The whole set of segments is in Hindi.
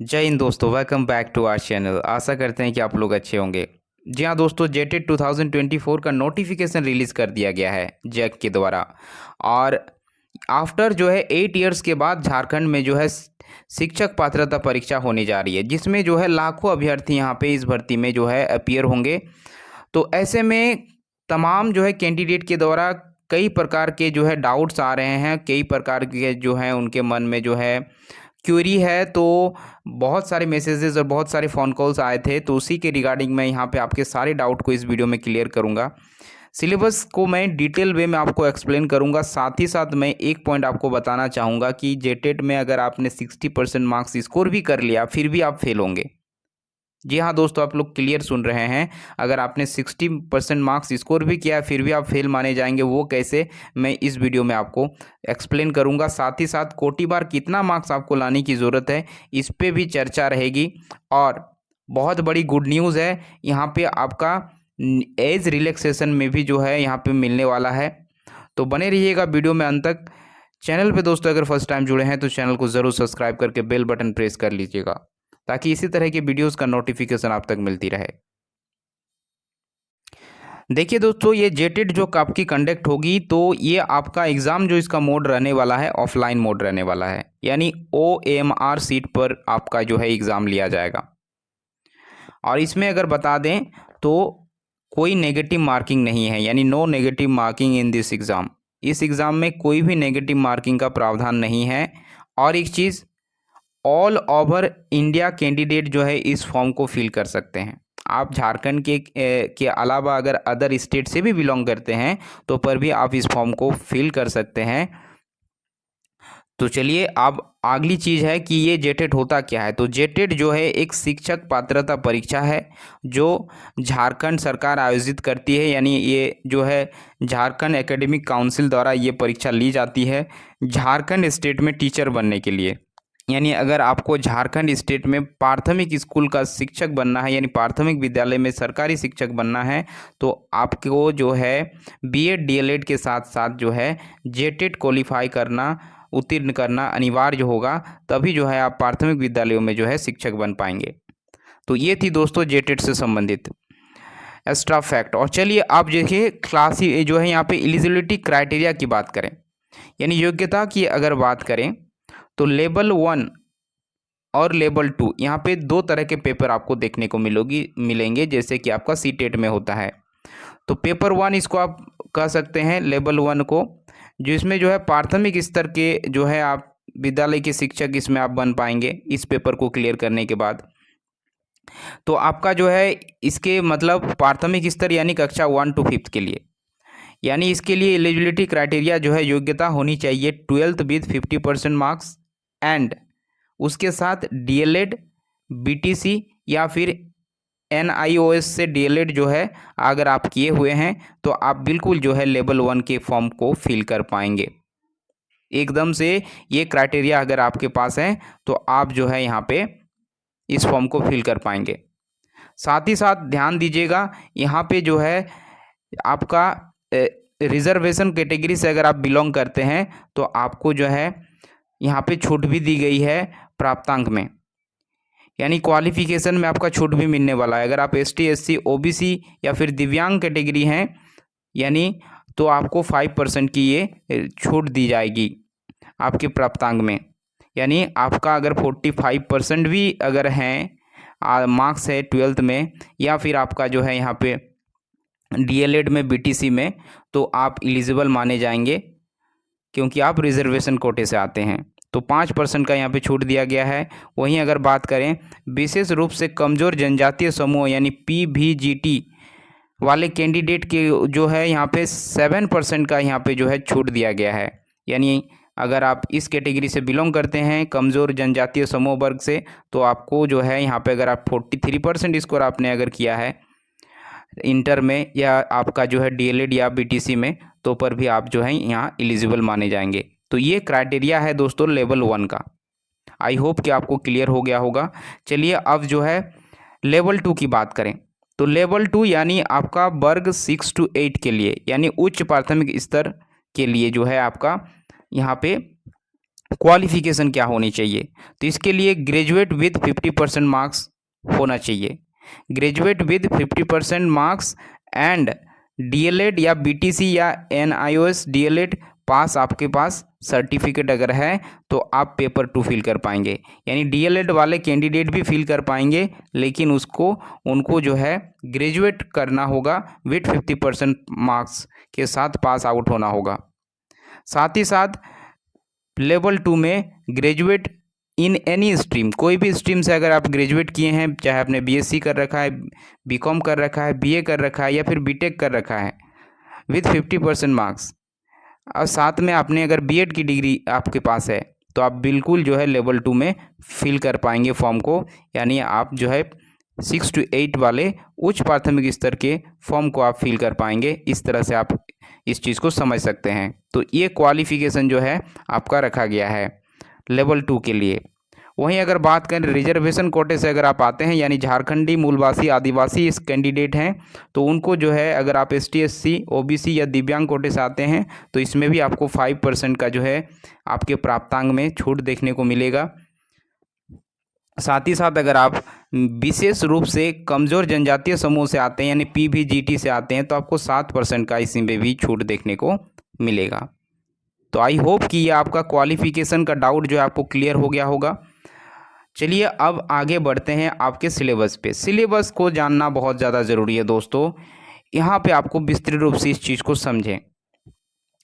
जय हिंद दोस्तों, welcome back to our channel. आशा करते हैं कि आप लोग अच्छे होंगे। जी हाँ दोस्तों, जेटेट 2024 का नोटिफिकेशन रिलीज़ कर दिया गया है जैक के द्वारा। और आफ्टर जो है 8 इयर्स के बाद झारखंड में जो है शिक्षक पात्रता परीक्षा होने जा रही है, जिसमें जो है लाखों अभ्यर्थी यहाँ पे इस भर्ती में जो है अपीयर होंगे। तो ऐसे में तमाम जो है कैंडिडेट के द्वारा कई प्रकार के जो है डाउट्स आ रहे हैं, कई प्रकार के जो हैं उनके मन में जो है क्यूरी है। तो बहुत सारे मैसेजेस और बहुत सारे फ़ोन कॉल्स आए थे, तो उसी के रिगार्डिंग मैं यहाँ पे आपके सारे डाउट को इस वीडियो में क्लियर करूँगा। सिलेबस को मैं डिटेल वे में आपको एक्सप्लेन करूँगा। साथ ही साथ मैं एक पॉइंट आपको बताना चाहूँगा कि जेटेट में अगर आपने 60% मार्क्स स्कोर भी कर लिया फिर भी आप फेल होंगे। जी हाँ दोस्तों, आप लोग क्लियर सुन रहे हैं। अगर आपने 60% मार्क्स स्कोर भी किया फिर भी आप फेल माने जाएंगे। वो कैसे, मैं इस वीडियो में आपको एक्सप्लेन करूंगा। साथ ही साथ कोटि बार कितना मार्क्स आपको लाने की ज़रूरत है, इस पे भी चर्चा रहेगी। और बहुत बड़ी गुड न्यूज़ है, यहाँ पे आपका एज रिलैक्सेशन में भी जो है यहाँ पे मिलने वाला है। तो बने रहिएगा वीडियो में अंत तक। चैनल पे दोस्तों अगर फर्स्ट टाइम जुड़े हैं तो चैनल को ज़रूर सब्सक्राइब करके बेल बटन प्रेस कर लीजिएगा, ताकि इसी तरह की वीडियोस का नोटिफिकेशन आप तक मिलती रहे। देखिए दोस्तों, ये जेटेट जो आपकी कंडक्ट होगी, तो ये आपका एग्ज़ाम जो इसका मोड रहने वाला है ऑफलाइन मोड रहने वाला है, यानी OMR सीट पर आपका जो है एग्ज़ाम लिया जाएगा। और इसमें अगर बता दें तो कोई नेगेटिव मार्किंग नहीं है, यानी no negative marking in this exam. इस एग्ज़ाम में कोई भी नेगेटिव मार्किंग का प्रावधान नहीं है। और एक चीज़, ऑल ओवर इंडिया कैंडिडेट जो है इस फॉर्म को फिल कर सकते हैं। आप झारखंड के अलावा अगर अदर स्टेट से भी बिलोंग करते हैं तो पर भी आप इस फॉर्म को फिल कर सकते हैं। तो चलिए, अब अगली चीज़ है कि ये जेटेट होता क्या है। तो जेटेट जो है एक शिक्षक पात्रता परीक्षा है जो झारखंड सरकार आयोजित करती है, यानी ये जो है झारखंड एकेडमिक काउंसिल द्वारा ये परीक्षा ली जाती है झारखंड स्टेट में टीचर बनने के लिए। यानी अगर आपको झारखंड स्टेट में प्राथमिक स्कूल का शिक्षक बनना है, यानी प्राथमिक विद्यालय में सरकारी शिक्षक बनना है, तो आपको जो है बीएड डीएलएड के साथ साथ जो है जेटेट क्वालिफाई करना, उत्तीर्ण करना अनिवार्य होगा। तभी जो है आप प्राथमिक विद्यालयों में जो है शिक्षक बन पाएंगे। तो ये थी दोस्तों जेटेट से संबंधित एक्स्ट्रा फैक्ट। और चलिए आप देखिए क्लास जो है यहाँ पे एलिजिबिलिटी क्राइटेरिया की बात करें, यानी योग्यता की अगर बात करें, तो लेवल 1 और लेवल 2 यहाँ पे दो तरह के पेपर आपको देखने को मिलेंगे, जैसे कि आपका सीटेट में होता है। तो पेपर 1 इसको आप कह सकते हैं, लेवल 1 को, जो इसमें जो है प्राथमिक स्तर के जो है आप विद्यालय के शिक्षक इसमें आप बन पाएंगे इस पेपर को क्लियर करने के बाद। तो आपका जो है इसके मतलब प्राथमिक स्तर यानी कक्षा 1 to 5 के लिए, यानी इसके लिए एलिजिबिलिटी क्राइटेरिया जो है योग्यता होनी चाहिए 12th विद 50% मार्क्स एंड उसके साथ डीएलएड, बीटीसी या फिर एनआईओएस से डीएलएड जो है अगर आप किए हुए हैं तो आप बिल्कुल जो है लेवल 1 के फॉर्म को फिल कर पाएंगे एकदम से। ये क्राइटेरिया अगर आपके पास है तो आप जो है यहाँ पे इस फॉर्म को फिल कर पाएंगे। साथ ही साथ ध्यान दीजिएगा, यहाँ पे जो है आपका रिजर्वेशन कैटेगरी से अगर आप बिलोंग करते हैं तो आपको जो है यहाँ पे छूट भी दी गई है प्राप्तांक में, यानी क्वालिफिकेशन में आपका छूट भी मिलने वाला है। अगर आप एसटी, एससी, ओबीसी या फिर दिव्यांग कैटेगरी हैं, यानी तो आपको 5% की ये छूट दी जाएगी आपके प्राप्तांक में। यानी आपका अगर 45% भी अगर हैं मार्क्स है 12th में, या फिर आपका जो है यहाँ पे डीएलएड में, बीटीसी में, तो आप एलिजिबल माने जाएंगे क्योंकि आप रिजर्वेशन कोटे से आते हैं। तो 5% का यहाँ पे छूट दिया गया है। वहीं अगर बात करें विशेष रूप से कमज़ोर जनजातीय समूह यानी PVGT वाले कैंडिडेट के जो है यहाँ पे 7% का यहाँ पे जो है छूट दिया गया है। यानी अगर आप इस कैटेगरी से बिलोंग करते हैं कमज़ोर जनजातीय समूह वर्ग से, तो आपको जो है यहाँ पे अगर आप 43% स्कोर आपने अगर किया है इंटर में या आपका जो है डीएलएड या बीटीसी में, तो पर भी आप जो है यहाँ एलिजिबल माने जाएंगे। तो ये क्राइटेरिया है दोस्तों लेवल 1 का। आई होप कि आपको क्लियर हो गया होगा। चलिए अब जो है लेवल 2 की बात करें, तो लेवल 2 यानी आपका वर्ग 6 to 8 के लिए, यानी उच्च प्राथमिक स्तर के लिए जो है आपका यहाँ पे क्वालिफिकेशन क्या होनी चाहिए, तो इसके लिए ग्रेजुएट विद 50% मार्क्स होना चाहिए। Graduate with 50% marks and DElEd या बीटीसी या एनआईओएस डीएलएड पास आपके पास सर्टिफिकेट अगर है तो आप पेपर 2 फिल कर पाएंगे। यानी डीएलएड वाले कैंडिडेट भी फिल कर पाएंगे, लेकिन उनको जो है ग्रेजुएट करना होगा विद 50% मार्क्स के साथ पास आउट होना होगा। साथ ही साथ लेवल 2 में ग्रेजुएट इन एनी स्ट्रीम, कोई भी स्ट्रीम से अगर आप ग्रेजुएट किए हैं, चाहे आपने बीएससी कर रखा है, बीकॉम कर रखा है, बीए कर रखा है या फिर बीटेक कर रखा है विथ 50% मार्क्स, और साथ में आपने अगर बीएड की डिग्री आपके पास है, तो आप बिल्कुल जो है लेवल 2 में फिल कर पाएंगे फॉर्म को। यानी आप जो है 6 to 8 वाले उच्च प्राथमिक स्तर के फॉर्म को आप फिल कर पाएंगे। इस तरह से आप इस चीज़ को समझ सकते हैं। तो ये क्वालिफिकेशन जो है आपका रखा गया है लेवल 2 के लिए। वहीं अगर बात करें रिजर्वेशन कोटे से अगर आप आते हैं, यानी झारखंडी, मूलवासी, आदिवासी इस कैंडिडेट हैं, तो उनको जो है अगर आप एसटी, एससी, ओबीसी या दिव्यांग कोटे से आते हैं तो इसमें भी आपको 5% का जो है आपके प्राप्तांक में छूट देखने को मिलेगा। साथ ही साथ अगर आप विशेष रूप से कमज़ोर जनजातीय समूह से आते हैं, यानी पीवीजीटी से आते हैं, तो आपको 7% का इसमें भी छूट देखने को मिलेगा। तो आई होप कि ये आपका क्वालिफिकेशन का डाउट जो है आपको क्लियर हो गया होगा। चलिए अब आगे बढ़ते हैं आपके सिलेबस पे। सिलेबस को जानना बहुत ज़्यादा ज़रूरी है दोस्तों। यहाँ पे आपको विस्तृत रूप से इस चीज़ को समझें।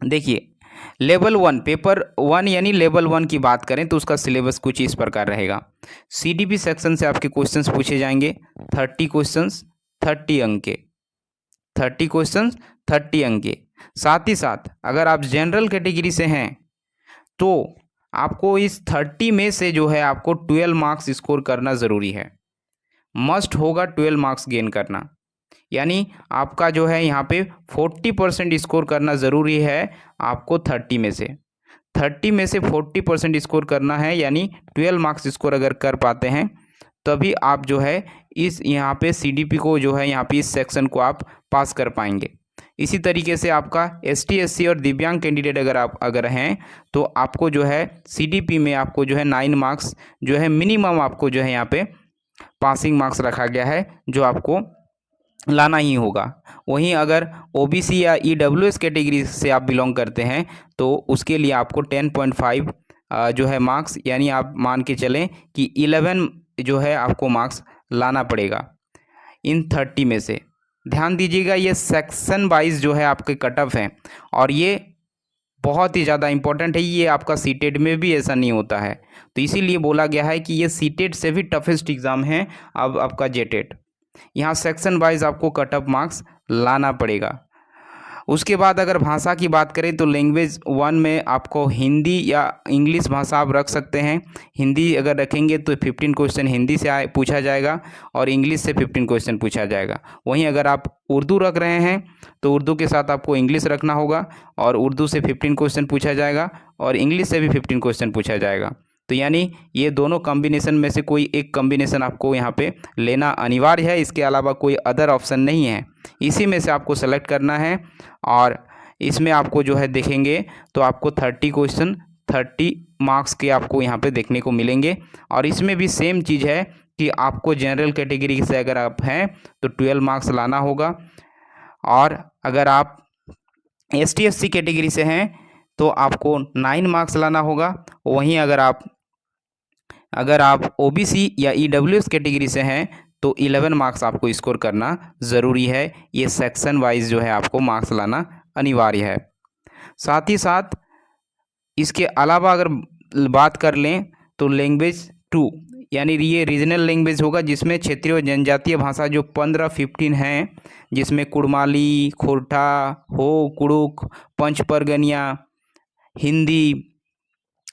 देखिए, लेवल 1 पेपर 1 यानी लेवल 1 की बात करें तो उसका सिलेबस कुछ इस प्रकार रहेगा। सीडीपी सेक्शन से आपके क्वेश्चंस पूछे जाएंगे, 30 क्वेश्चंस 30 अंक के, 30 क्वेश्चंस 30 अंक के। साथ ही साथ अगर आप जनरल कैटेगरी से हैं तो आपको इस 30 में से जो है आपको 12 मार्क्स स्कोर करना ज़रूरी है। मस्ट होगा 12 मार्क्स गेन करना, यानी आपका जो है यहाँ पे 40% स्कोर करना ज़रूरी है आपको 30 में से। 30 में से 40% स्कोर करना है, यानी 12 मार्क्स स्कोर अगर कर पाते हैं तभी आप जो है इस यहाँ पे सीडीपी को जो है यहाँ पे इस सेक्शन को आप पास कर पाएंगे। इसी तरीके से आपका एसटी, एससी और दिव्यांग कैंडिडेट अगर हैं तो आपको जो है सीडीपी में आपको जो है 9 मार्क्स जो है मिनिमम आपको जो है यहाँ पे पासिंग मार्क्स रखा गया है, जो आपको लाना ही होगा। वहीं अगर ओबीसी या ईडब्ल्यूएस कैटेगरी से आप बिलोंग करते हैं तो उसके लिए आपको 10.5 जो है मार्क्स, यानी आप मान के चलें कि 11 जो है आपको मार्क्स लाना पड़ेगा इन 30 में से। ध्यान दीजिएगा, ये सेक्शन वाइज जो है आपके कट ऑफ हैं और ये बहुत ही ज़्यादा इंपॉर्टेंट है। ये आपका सीटेट में भी ऐसा नहीं होता है, तो इसीलिए बोला गया है कि ये सीटेट से भी टफेस्ट एग्ज़ाम है अब आपका जेटेट। यहाँ सेक्शन वाइज आपको कट ऑफ मार्क्स लाना पड़ेगा। उसके बाद अगर भाषा की बात करें तो लैंग्वेज 1 में आपको हिंदी या इंग्लिश भाषा आप रख सकते हैं। हिंदी अगर रखेंगे तो 15 क्वेश्चन हिंदी से पूछा जाएगा और इंग्लिश से 15 क्वेश्चन पूछा जाएगा। वहीं अगर आप उर्दू रख रहे हैं तो उर्दू के साथ आपको इंग्लिश रखना होगा और उर्दू से 15 क्वेश्चन पूछा जाएगा और इंग्लिश से भी 15 क्वेश्चन पूछा जाएगा। तो यानी ये दोनों कॉम्बिनेशन में से कोई एक कॉम्बिनेशन आपको यहाँ पे लेना अनिवार्य है, इसके अलावा कोई अदर ऑप्शन नहीं है। इसी में से आपको सेलेक्ट करना है और इसमें आपको जो है देखेंगे तो आपको 30 क्वेश्चन 30 मार्क्स के आपको यहाँ पे देखने को मिलेंगे। और इसमें भी सेम चीज़ है कि आपको जनरल कैटेगरी से अगर आप हैं तो 12 मार्क्स लाना होगा, और अगर आप एसटी, एससी कैटेगरी से हैं तो आपको 9 मार्क्स लाना होगा। वहीं अगर आप ओबीसी या ईडब्ल्यूएस कैटेगरी से हैं तो 11 मार्क्स आपको स्कोर करना ज़रूरी है। ये सेक्शन वाइज जो है आपको मार्क्स लाना अनिवार्य है। साथ ही साथ इसके अलावा अगर बात कर लें तो लैंग्वेज 2 यानी ये रीजनल लैंग्वेज होगा, जिसमें क्षेत्रीय और जनजातीय भाषा जो 15-15 हैं, जिसमें कुड़माली, खोरठा, हो, कुड़ुक, पंचपरगनिया, हिंदी,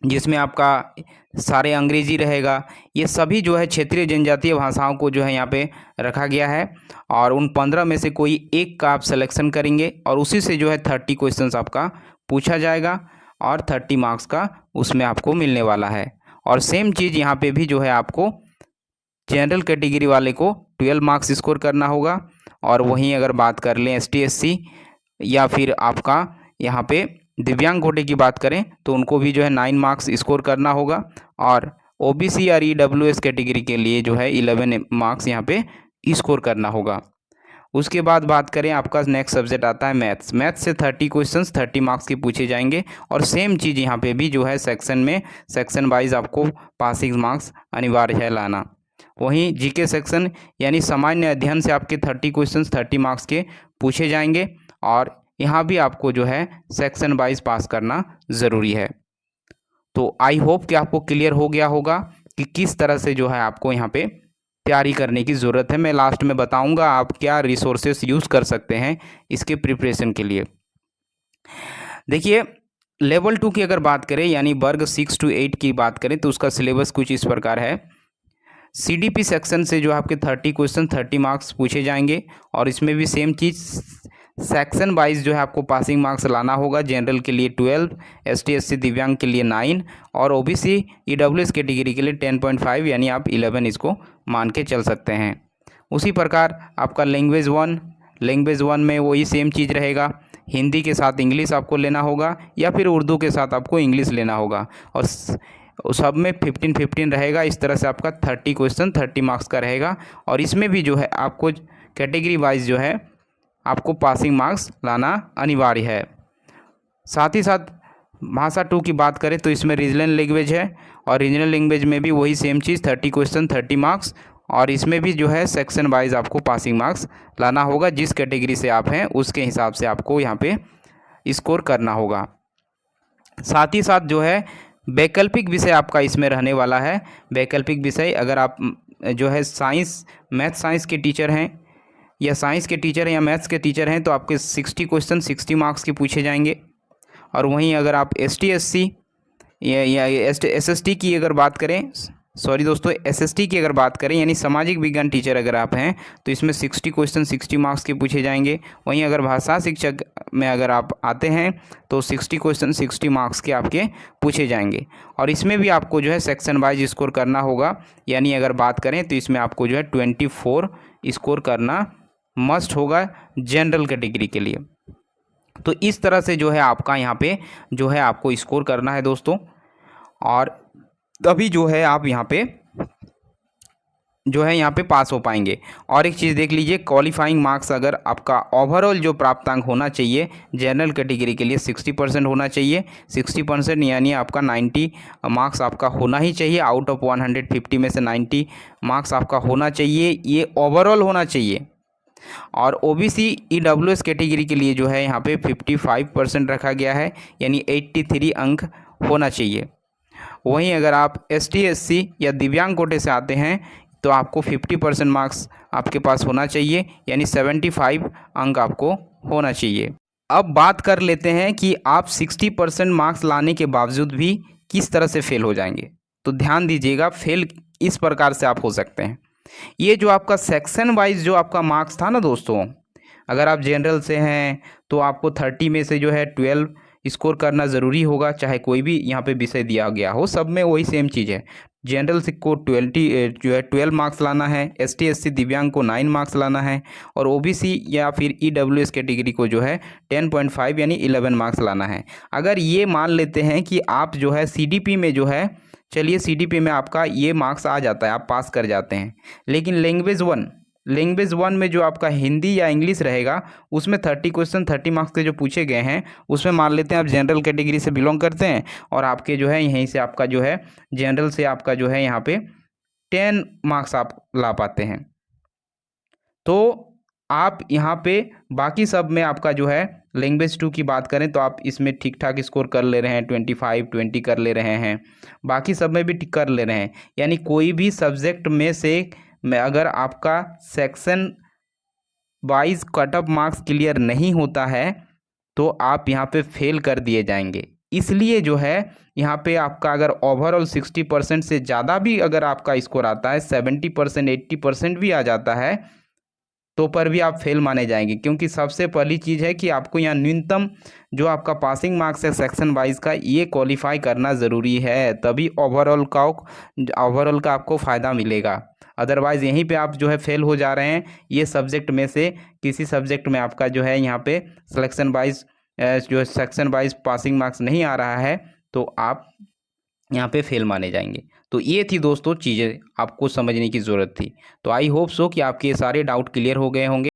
जिसमें आपका सारे अंग्रेजी रहेगा। ये सभी जो है क्षेत्रीय जनजातीय भाषाओं को जो है यहाँ पे रखा गया है और उन 15 में से कोई एक का आप सिलेक्शन करेंगे और उसी से जो है 30 क्वेश्चंस आपका पूछा जाएगा और 30 मार्क्स का उसमें आपको मिलने वाला है। और सेम चीज़ यहाँ पे भी जो है आपको जनरल कैटेगरी वाले को 12 मार्क्स स्कोर करना होगा। और वहीं अगर बात कर लें एसटी, एससी या फिर आपका यहाँ पे दिव्यांग कोटे की बात करें तो उनको भी जो है 9 मार्क्स स्कोर करना होगा, और ओबीसी और ईडब्ल्यूएस कैटेगरी के लिए जो है 11 मार्क्स यहाँ पे स्कोर करना होगा। उसके बाद बात करें, आपका नेक्स्ट सब्जेक्ट आता है मैथ्स। मैथ्स से 30 क्वेश्चंस 30 मार्क्स के पूछे जाएंगे, और सेम चीज़ यहाँ पे भी जो है सेक्शन में सेक्शन वाइज आपको पासिंग मार्क्स अनिवार्य है लाना। वहीं जीके सेक्शन यानी सामान्य अध्ययन से आपके 30 क्वेश्चंस 30 मार्क्स के पूछे जाएंगे, और यहाँ भी आपको जो है सेक्शन वाइज पास करना ज़रूरी है। तो आई होप कि आपको क्लियर हो गया होगा कि किस तरह से जो है आपको यहाँ पे तैयारी करने की ज़रूरत है। मैं लास्ट में बताऊंगा आप क्या रिसोर्सेस यूज़ कर सकते हैं इसके प्रिपरेशन के लिए। देखिए, लेवल 2 की अगर बात करें यानी वर्ग 6 to 8 की बात करें तो उसका सिलेबस कुछ इस प्रकार है। सीडीपी सेक्शन से जो आपके 30 क्वेश्चन 30 मार्क्स पूछे जाएंगे, और इसमें भी सेम चीज़ सेक्शन वाइज जो है आपको पासिंग मार्क्स लाना होगा। जनरल के लिए 12, एसटी एससी दिव्यांग के लिए 9, और ओबीसी ईडब्ल्यूएस कैटेगरी के लिए 10.5 यानी आप 11 इसको मान के चल सकते हैं। उसी प्रकार आपका लैंग्वेज 1 में वही सेम चीज़ रहेगा। हिंदी के साथ इंग्लिश आपको लेना होगा, या फिर उर्दू के साथ आपको इंग्लिश लेना होगा, और सब में 15-15 रहेगा। इस तरह से आपका 30 क्वेश्चन 30 मार्क्स का रहेगा, और इसमें भी जो है आपको कैटेगरी वाइज जो है आपको पासिंग मार्क्स लाना अनिवार्य है। साथ ही साथ भाषा 2 की बात करें तो इसमें रीजनल लैंग्वेज है, और रीजनल लैंग्वेज में भी वही सेम चीज़ 30 क्वेश्चन 30 मार्क्स, और इसमें भी जो है सेक्शन वाइज आपको पासिंग मार्क्स लाना होगा। जिस कैटेगरी से आप हैं उसके हिसाब से आपको यहाँ पे स्कोर करना होगा। साथ ही साथ जो है वैकल्पिक विषय आपका इसमें रहने वाला है। वैकल्पिक विषय, अगर आप जो है मैथ साइंस के टीचर हैं, या साइंस के टीचर हैं, या मैथ्स के टीचर हैं, तो आपके 60 क्वेश्चन 60 मार्क्स के पूछे जाएंगे। और वहीं अगर आप एसटी एससी या एसएसटी की अगर बात करें, सॉरी दोस्तों, एसएसटी की अगर बात करें यानी सामाजिक विज्ञान टीचर अगर आप हैं तो इसमें 60 क्वेश्चन 60 मार्क्स के पूछे जाएंगे। वहीं अगर भाषा शिक्षक में अगर आप आते हैं तो 60 क्वेश्चन 60 मार्क्स के आपके पूछे जाएंगे, और इसमें भी आपको जो है सेक्शन वाइज स्कोर करना होगा। यानी अगर बात करें तो इसमें आपको जो है 24 स्कोर करना मस्ट होगा जनरल कैटेगरी के लिए। तो इस तरह से जो है आपका यहाँ पे जो है आपको स्कोर करना है दोस्तों, और तभी जो है आप यहाँ पे जो है यहाँ पे पास हो पाएंगे। और एक चीज़ देख लीजिए, क्वालिफाइंग मार्क्स अगर आपका ओवरऑल जो प्राप्तांक होना चाहिए जनरल कैटेगरी के लिए 60% होना चाहिए। 60% यानी आपका 90 मार्क्स आपका होना ही चाहिए। आउट ऑफ 150 में से 90 मार्क्स आपका होना चाहिए, ये ओवरऑल होना चाहिए। और ओबीसी ईडब्ल्यूएस कैटेगरी के लिए जो है यहाँ पे 55% रखा गया है, यानी 83 अंक होना चाहिए। वहीं अगर आप एसटी एससी या दिव्यांग कोटे से आते हैं तो आपको 50% मार्क्स आपके पास होना चाहिए, यानी 75 अंक आपको होना चाहिए। अब बात कर लेते हैं कि आप 60% मार्क्स लाने के बावजूद भी किस तरह से फेल हो जाएंगे। तो ध्यान दीजिएगा, फेल इस प्रकार से आप हो सकते हैं। ये जो आपका सेक्शन वाइज जो आपका मार्क्स था ना दोस्तों, अगर आप जनरल से हैं तो आपको 30 में से जो है 12 स्कोर करना ज़रूरी होगा, चाहे कोई भी यहाँ पे विषय दिया गया हो, सब में वही सेम चीज़ है। जनरल से को 20 जो है 12 मार्क्स लाना है, एसटी एससी दिव्यांग को 9 मार्क्स लाना है, और ओबीसी या फिर ईडब्ल्यूएस कैटेगरी को जो है 10.5 यानी 11 मार्क्स लाना है। अगर ये मान लेते हैं कि आप जो है सीडीपी में जो है, चलिए सीडीपी में आपका ये मार्क्स आ जाता है, आप पास कर जाते हैं, लेकिन लैंग्वेज वन में जो आपका हिंदी या इंग्लिश रहेगा उसमें 30 क्वेश्चन 30 मार्क्स के जो पूछे गए हैं उसमें मान लेते हैं आप जनरल कैटेगरी से बिलोंग करते हैं, और आपके जो है यहीं से आपका जो है जनरल से आपका जो है यहाँ पे 10 मार्क्स आप ला पाते हैं। तो आप यहाँ पे बाकी सब में आपका जो है लैंग्वेज 2 की बात करें तो आप इसमें ठीक ठाक स्कोर कर ले रहे हैं, 25-20 कर ले रहे हैं, बाकी सब में भी ठीक कर ले रहे हैं। यानी कोई भी सब्जेक्ट में से अगर आपका section wise cut off marks clear नहीं होता है तो आप यहाँ पे फेल कर दिए जाएंगे। इसलिए जो है यहाँ पे आपका अगर ओवरऑल 60% से ज़्यादा भी अगर आपका स्कोर आता है, 70% 80% भी आ जाता है, तो पर भी आप फेल माने जाएंगे। क्योंकि सबसे पहली चीज़ है कि आपको यहाँ न्यूनतम जो आपका पासिंग मार्क्स है सेक्शन वाइज का, ये क्वालिफाई करना ज़रूरी है, तभी ओवरऑल का आपको फ़ायदा मिलेगा। अदरवाइज़ यहीं पे आप जो है फेल हो जा रहे हैं। ये सब्जेक्ट में से किसी सब्जेक्ट में आपका जो है यहाँ पे सिलेक्शन वाइज जो सेक्शन वाइज पासिंग मार्क्स नहीं आ रहा है तो आप यहाँ पे फेल माने जाएंगे। तो ये थी दोस्तों चीज़ें आपको समझने की ज़रूरत थी। तो आई होप सो कि आपके ये सारे डाउट क्लियर हो गए होंगे।